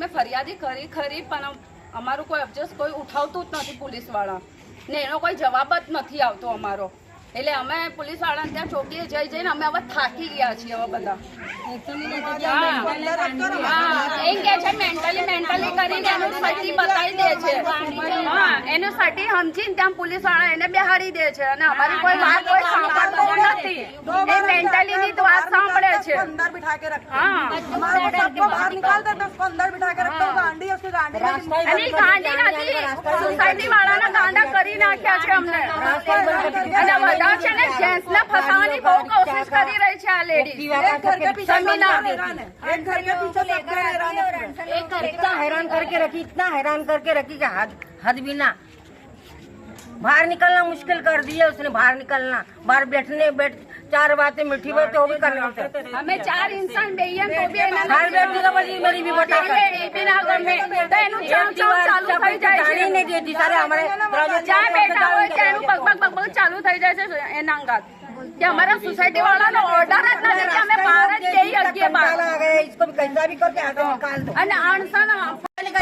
અમે ફરિયાદી કરી ખરી પણ અમારું કોઈ અબજસ કોઈ ઉઠાવતું જ નથી પોલીસવાળા ને એનો કોઈ જવાબ જ નથી આવતો અમારો એટલે અમે પોલીસવાળાને ત્યાં ચોકીએ જઈને અમે હવે થાકી ગયા છીએ હવે બધા એમ કે છે મેન્ટલી કરીને એનું સર્ટી બતાવી દે છે એનું સર્ટી સમજીને ત્યાં પોલીસવાળા એને બેહાડી દે છે અને અમારી કોઈ વાત કોઈ સાંભળતું નથી એ મેન્ટલી ની તો વાત સાંભળે છે अंदर बिठा के रखते हैं हमारे को सबको बाहर निकाल देते उसको अंदर बिठा के रखते हैं गांडी उसकी गांडी અને ગાંડી નથી સોસાયટી વાળાના ગાંડા કરી નાખ્યા છે અમને અને બધા છે ને જેન્ટ્સને ફસાવાની બહુ કોશિશ કરી રહી છે આ લેડી एक घर के पीछे एक घर के पीछे सबका हैरान है इतना हैरान करके रखी कि हद भी ना बाहर निकलना मुश्किल कर दिया उसने बाहर निकलना बाहर बैठ चार बातें मीठी बातें वो भी करने होते અમે 4 ઇન્સાન બેયન તો બી એના बाहर बैठ तो बड़ी मेरी भी बता એ બિના ગમે તો એનું ચામ ચાલુ થઈ જાય છે नहीं देती सारे हमारे જ્યાં બેઠા હોય ત્યાં એનું બગ ચાલુ થઈ જાય છે એના અંગાત કે અમારા સોસાયટી વાળાનો ઓર્ડર જ નથી કે અમે બહાર જ જઈ શકીએ બહાર इसको भी कैसा भी करके आगे निकाल दो અને અણસન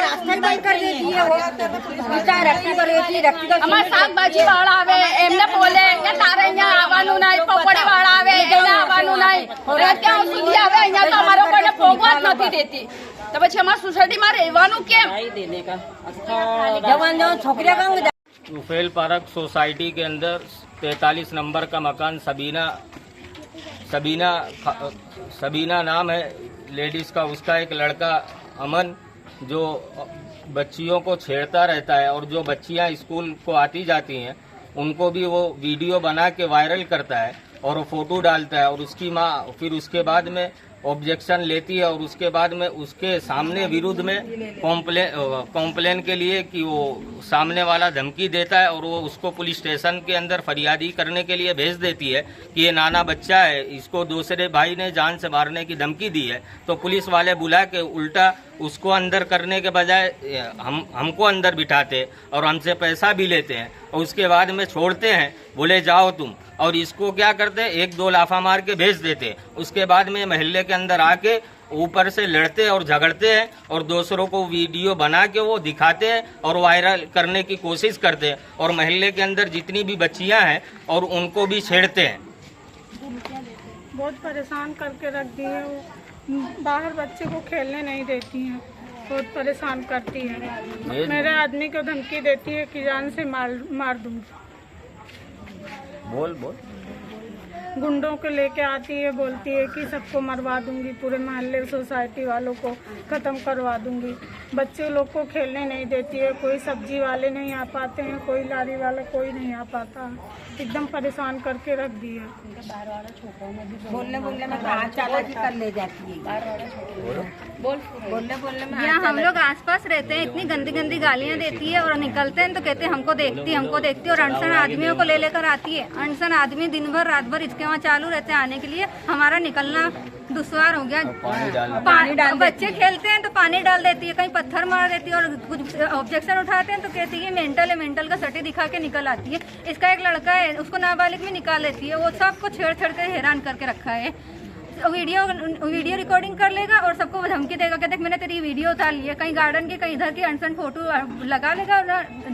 रास्ता बंद कर देती है वो रखी पर रखी અમારા શાકભાજી વાળા આવે એમને બોલે કે તારે અહીંયા આવવાનું નહીં પકોડી વાળા આવે એને આવવાનું નહીં ત્યાં સુધી આવે અહીંયા તો અમારો કોઈને ભોગવા જ નથી દેતી તો પછી અમારા સોસાયટીમાં રહેવાનું કેમ जवान छोकरिया का तुफेल पार्क सोसाइटी के अंदर 43 नंबर का मकान सबीना नाम है लेडीज़ का। उसका एक लड़का अमन जो बच्चियों को छेड़ता रहता है और जो बच्चियां स्कूल को आती जाती हैं उनको भी वो वीडियो बना के वायरल करता है और वो फ़ोटो डालता है और उसकी माँ फिर उसके बाद में ऑब्जेक्शन लेती है और उसके बाद में उसके सामने विरुद्ध में कॉम्प्लेन के लिए कि वो सामने वाला धमकी देता है और वो उसको पुलिस स्टेशन के अंदर फरियादी करने के लिए भेज देती है कि ये नाना बच्चा है, इसको दूसरे भाई ने जान से मारने की धमकी दी है। तो पुलिस वाले बुला के उल्टा उसको अंदर करने के बजाय हमको अंदर बिठाते और हमसे पैसा भी लेते हैं और उसके बाद में छोड़ते हैं, बोले जाओ तुम, और इसको क्या करते हैं 1-2 लाफा मार के भेज देते। उसके बाद में महल्ले के अंदर आके ऊपर से लड़ते और झगड़ते हैं और दूसरों को वीडियो बना के वो दिखाते हैं और वायरल करने की कोशिश करते हैं और महल्ले के अंदर जितनी भी बच्चियां हैं और उनको भी छेड़ते हैं। बहुत परेशान करके रख दिए वो, बाहर बच्चे को खेलने नहीं देती हैं, बहुत परेशान करती है। मेरे आदमी को धमकी देती है कि जान से मार दूंगी। बोल गुंडों को लेके आती है, बोलती है कि सबको मरवा दूंगी, पूरे मोहल्ले सोसाइटी वालों को ख़त्म करवा दूंगी। बच्चे लोग को खेलने नहीं देती है, कोई सब्जी वाले नहीं आ पाते हैं, कोई लारी वाला कोई नहीं आ पाता, एकदम परेशान करके रख दिया। बोलने में तो हाथ चालाकी कर ले जाती है। बोलने में यहाँ हम लोग आसपास रहते हैं, इतनी गंदी गंदी गालियाँ देती है और निकलते हैं तो कहते हैं हमको देखती और अनसन आदमियों को ले लेकर आती है। अनसन आदमी दिन भर रात भर इसके वहाँ चालू रहते हैं आने के लिए, हमारा निकलना दुश्वार हो गया। बच्चे खेलते हैं तो पानी डाल देती है, कहीं पत्थर मार देती है और कुछ ऑब्जेक्शन उठाते हैं तो कहती है मेंटल का सर्टी दिखा के निकल आती है। इसका एक लड़का है, उसको नाबालिग में निकाल लेती है, वो सबको छेड़ कर हैरान करके रखा है। वीडियो रिकॉर्डिंग कर लेगा और सबको धमकी देगा, कहते मैंने तेरी वीडियो उतार ली है, कहीं गार्डन की कहीं इधर की अनसन फोटो लगा लेगा और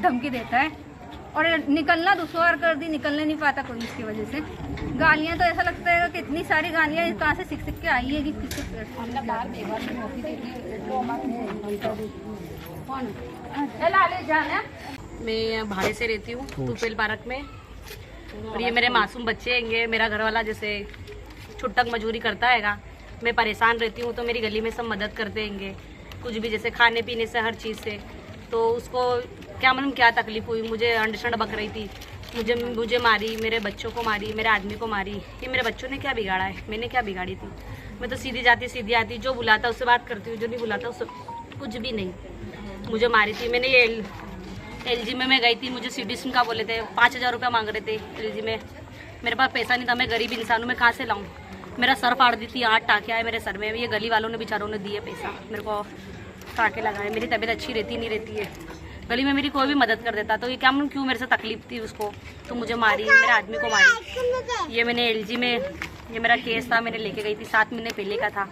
धमकी देता है और निकलना दुश्वार कर दी, निकलने नहीं पाता कोई इसकी वजह से। गालियाँ तो ऐसा लगता है कि इतनी सारी गालियाँ कहाँ से सीख के आई है कि मैं भाड़े से रहती हूँ तुफेल पार्क में और ये मेरे मासूम बच्चे हैंगे। मेरा घर वाला जैसे छुट्टक मजदूरी करता हैगा, मैं परेशान रहती हूँ तो मेरी गली में सब मदद करते हैंगे, कुछ भी जैसे खाने पीने से हर चीज़ से। तो उसको क्या मालूम क्या तकलीफ हुई, मुझे अंडशंड बक रही थी, मुझे मारी, मेरे बच्चों को मारी, मेरे आदमी को मारी। ये मेरे बच्चों ने क्या बिगाड़ा है, मैंने क्या बिगाड़ी थी? मैं तो सीधी जाती सीधी आती, जो बुलाता उससे बात करती हूँ, जो नहीं बुलाता उससे कुछ भी नहीं। मुझे मारी थी। मैंने ये LG में मैं गई थी, मुझे CT स्कैन का बोले थे, 5000 रुपया मांग रहे थे LG में। मेरे पास पैसा नहीं था, मैं गरीब इंसान हूँ, मैं कहाँ से लाऊँ? मेरा सर फाड़ दी थी, 8 टाँके आए मेरे सर में। ये गली वालों ने बेचारों ने दिए पैसा, मेरे को टाँके लगाए। मेरी तबीयत अच्छी रहती नहीं रहती है, गली में मेरी कोई भी मदद कर देता, तो ये क्या क्यों मेरे से तकलीफ थी उसको, तो मुझे मारी, मेरे आदमी को मारी। ये मैंने LG में, ये मेरा केस था, मैंने लेके गई थी, 7 महीने पहले का था।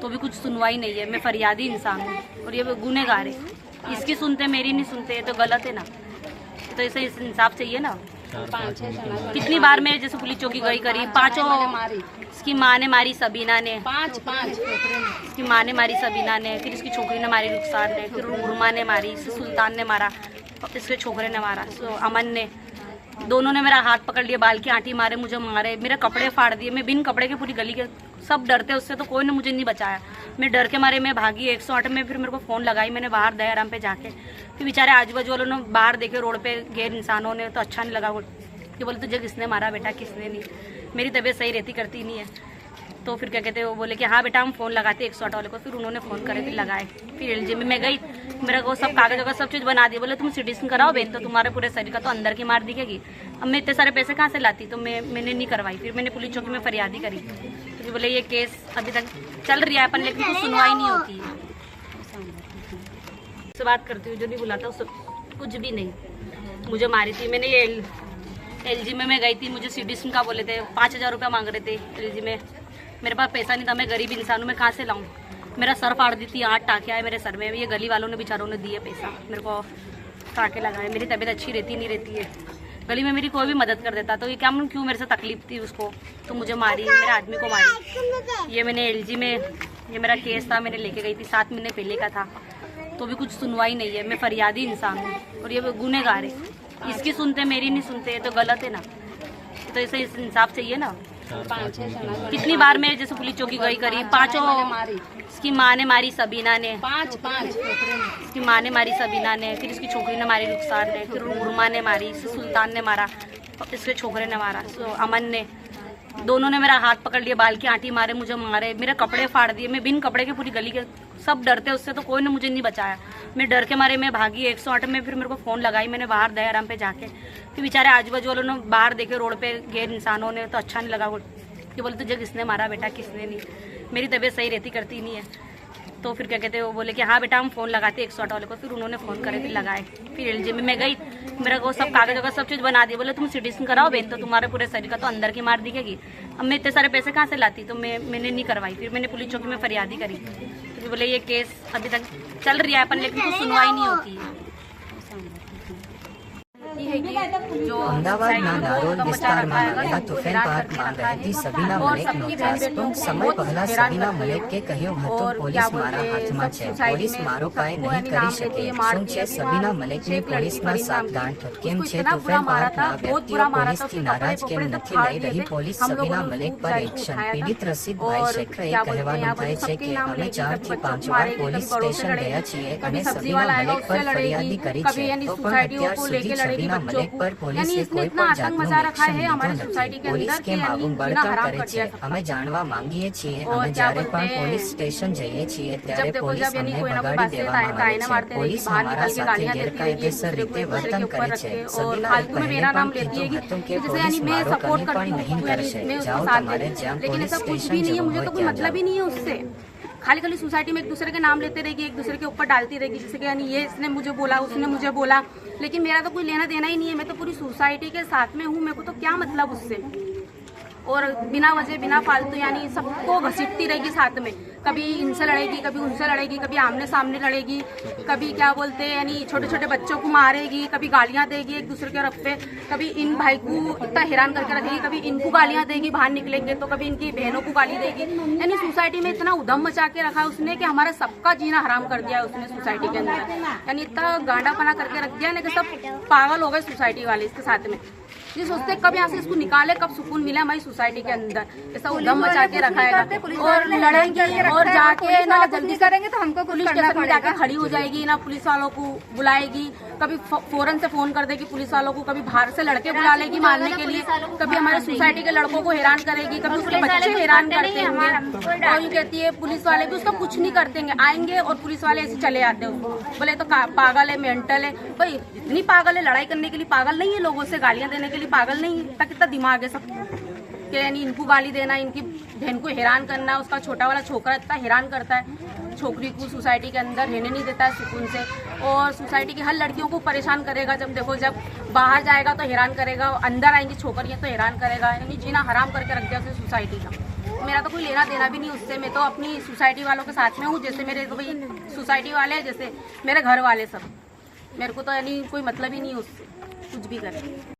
तो भी कुछ सुनवाई नहीं है। मैं फरियादी इंसान हूँ और ये गुनहगार है। इसकी सुनते मेरी नहीं सुनते, ये तो गलत है ना। तो इसे इंसाफ चाहिए ना। कितनी बार मैं जैसे पुलिस चौकी गई करी, पांचों इसकी माँ ने मारी, सबीना ने इसकी माँ ने मारी, सबीना ने, फिर इसकी छोकरी ने मारी, रुखसार ने, फिर उर्मा ने मारी, सुल्तान ने मारा, इसके छोकरे ने मारा, अमन ने। दोनों ने मेरा हाथ पकड़ लिया, बाल की आंटी मारे, मुझे मारे, मेरे कपड़े फाड़ दिए। मैं बिन कपड़े के पूरी गली के सब डरते, उससे तो कोई ने मुझे नहीं बचाया। मैं डर के मारे मैं भागी 108 में। फिर मेरे को फ़ोन लगाई मैंने बाहर दयाराम पे जाके। फिर बेचारे आजू बाजू वालों ने बाहर देखे, रोड पे गैर इंसानों ने, तो अच्छा नहीं लगा। कि बोले तुझे किसने मारा बेटा, किसने नहीं। मेरी तबीयत सही रहती, करती नहीं है। तो फिर क्या कहते हैं, वो बोले कि हाँ बेटा हम फ़ोन लगाते 108 वाले को। फिर उन्होंने फ़ोन करे, फिर लगाए। फिर एलजी में मैं गई, मेरे को सब कागज वगैरह सब चीज़ बना दी। बोले तुम सिटी स्कैन कराओ बहन, तो तुम्हारे पूरे शरीर का तो अंदर की मार दिखेगी। अब मैं इतने सारे पैसे कहाँ से लाती, तो मैंने नहीं करवाई। फिर मैंने पुलिस चौकी में फरियादी करी, क्योंकि बोले ये केस अभी तक चल रहा है अपन, लेकिन कुछ सुनवाई नहीं होती है। उससे बात करती हूँ, जो नहीं बुलाता उससे कुछ भी नहीं। मुझे मारी थी मैंने, ये एलजी में मैं गई थी, मुझे सिटी स्कैन का बोले थे, 5000 रुपया मांग रहे थे एलजी में। मेरे पास पैसा नहीं था, मैं गरीब इंसान हूँ, मैं कहाँ से लाऊं। मेरा सर फाड़ दी थी, 8 टाँके आए मेरे सर में। ये गली वालों ने बेचारों ने दिए पैसा, मेरे को टाँके लगाए। मेरी तबीयत अच्छी रहती नहीं रहती है, गली में मेरी कोई भी मदद कर देता। तो ये क्या क्यों मेरे से तकलीफ थी उसको, तो मुझे मारी, मेरे आदमी को मारी। ये मैंने एलजी में, ये मेरा केस था, मैंने लेके गई थी, 7 महीने पहले का था। तो भी कुछ सुनवाई नहीं है। मैं फरियादी इंसान हूँ और ये गुनहगार है। इसकी सुनते मेरी नहीं सुनते, ये तो गलत है ना। तो इसे इंसाफ चाहिए ना। कितनी बार मैं जैसे पुलिस चौकी गई करी, पांचों इसकी माँ ने मारी, सबीना ने इसकी माँ ने मारी, सबीना ने, फिर इसकी छोकरी ने मारी, रुखसार ने, फिर उर्मा ने मारी, सुल्तान ने मारा, इसके छोकरे ने मारा, अमन ने। दोनों ने मेरा हाथ पकड़ लिया, बाल की आंटी मारे, मुझे मारे, मेरे कपड़े फाड़ दिए। मैं बिन कपड़े के पूरी गली के सब डरते, उससे तो कोई ने मुझे नहीं बचाया। मैं डर के मारे मैं भागी 108 में। फिर मेरे को फ़ोन लगाई मैंने बाहर दयाराम पे जाके। फिर बेचारे आजू बाजू वालों ने बाहर देखे, रोड पे गैर इंसानों ने, तो अच्छा नहीं लगा। कि बोले तुझे किसने मारा बेटा, किसने नहीं। मेरी तबीयत सही रहती, करती नहीं है। तो फिर क्या कहते हैं, वो बोले कि हाँ बेटा हम फ़ोन लगाते 108 वाले को। फिर उन्होंने फ़ोन करे, फिर लगाए। फिर एलजी में मैं गई, मेरे को सब कागज वगैरह सब चीज़ बना दी। बोले तुम सिटी स्कैन कराओ बहन, तो तुम्हारे पूरे शरीर का तो अंदर की मार दिखेगी। अब मैं इतने सारे पैसे कहाँ से लाती, तो मैंने नहीं करवाई। फिर मैंने पुलिस चौकी में फरियादी करी, क्योंकि बोले ये केस अभी तक चल रहा है अपन, लेकिन कुछ सुनवाई नहीं होती है। अहमदाबाद में नारोल विस्तार में आवेला तुफैन पार्क में रहती सबीना मलिक નો ટૂંક સમય પહેલા सबीना मलिक के કહ્યું હતું પોલીસ મારા હાથમાં છે, પોલીસ મારો કાંઈ નહીં કરી શકે। શું છે सबीना મલિકની પોલીસમાં સાવધાન કેમ છે? तुफैन पार्कના વ્યક્તિઓ પોલીસથી નારાજ કેમ નથી લઈ રહી પોલીસ सबीना मलिक पर एक्शन? पीड़ित रशीद भाई शेखરે કહેવાનું થાય છે કે અમે 4 થી 5 વાર પોલીસ સ્ટેશન ગયા છીએ અને सबीना मलिक पर ફરિયાદી કરી છે, તો પણ અત્યાર સુધી सबीना मलिक पर पुलिस कोई પણ જાતનું એક્શન લીધું નથી। પોલીસ કેમ આવું બળતણ કરે છે અમે જાણવા માંગીએ છીએ। અમે જ્યારે પણ પોલીસ સ્ટેશન જઈએ છીએ ત્યારે પોલીસ અમને ભગાડી દેવામાં આવે છે। પોલીસ અમારા સાથે ગેરકાયદેસર રીતે વર્તન કરે છે। सबीना પહેલે પણ કીધું હતું કે પોલીસ મારો કંઈ પણ નહીં કરશે। જાઓ તમારે જ્યાં પોલીસ સ્ટેશન જવું હોય ત્યાં જાઓ। खाली खाली सोसाइटी में एक दूसरे के नाम लेते रहेगी, एक दूसरे के ऊपर डालती रहेगी, जैसे कि यानी ये इसने मुझे बोला, उसने मुझे बोला, लेकिन मेरा तो कोई लेना देना ही नहीं है। मैं तो पूरी सोसाइटी के साथ में हूँ, मेरे को तो क्या मतलब उससे। और बिना वजह बिना फालतू यानी सबको घसीटती रहेगी साथ में, कभी इनसे लड़ेगी, कभी उनसे लड़ेगी, कभी आमने सामने लड़ेगी, कभी क्या बोलते हैं यानी छोटे छोटे बच्चों को मारेगी, कभी गालियां देगी एक दूसरे के रफ पे, कभी इन भाई को इतना हैरान करके रखेगी, कभी इनको गालियां देगी बाहर निकलेंगे तो, कभी इनकी बहनों को गाली देगी। यानी सोसाइटी में इतना उधम मचा के रखा है उसने कि हमारा सबका जीना हराम कर दिया है उसने सोसाइटी के अंदर। यानी इतना गांडापना करके रख दिया ना कि सब पागल हो गए सोसाइटी वाले इसके साथ में। ये सोचते कब यहाँ से इसको निकाले, कब सुकून मिला हमारी सोसाइटी के अंदर। ऐसा उधम मचा के रखा है और लड़ेंगे और जाके ना जल्दी करेंगे तो हमको पुलिस स्टेशन में जाके खड़ी हो जाएगी ना, पुलिस वालों को बुलाएगी, कभी फौरन से फोन कर देगी पुलिस वालों को, कभी बाहर से लड़के बुला लेगी मारने के लिए, कभी हमारे सोसाइटी के लड़कों को हैरान करेगी, कभी उसके बच्चे हैरान करते होंगे। और ये कहती है पुलिस वाले भी उसको कुछ नहीं करते हैं, आएंगे और पुलिस वाले ऐसे चले जाते हैं उसको, बोले तो पागल है, मेंटल है। भाई इतनी पागल है, लड़ाई करने के लिए पागल नहीं है, लोगों से गालियां देने के लिए पागल नहीं है। कितना दिमाग है सब कि यानी इनको गाली देना, इनकी बहन को हैरान करना, उसका छोटा वाला छोकरा इतना हैरान करता है छोकरी को, सोसाइटी के अंदर रहने नहीं देता है सुकून से, और सोसाइटी की हर लड़कियों को परेशान करेगा। जब देखो जब बाहर जाएगा तो हैरान करेगा, अंदर आएंगी छोकरियाँ तो हैरान करेगा, यानी जीना हराम करके रख दिया उसने सोसाइटी का। मेरा तो कोई लेना देना भी नहीं उससे। मैं तो अपनी सोसाइटी वालों के साथ में हूँ, जैसे मेरे तो भाई सोसाइटी वाले हैं, जैसे मेरे घर वाले सब। मेरे को तो यानी कोई मतलब ही नहीं उससे, कुछ भी करे।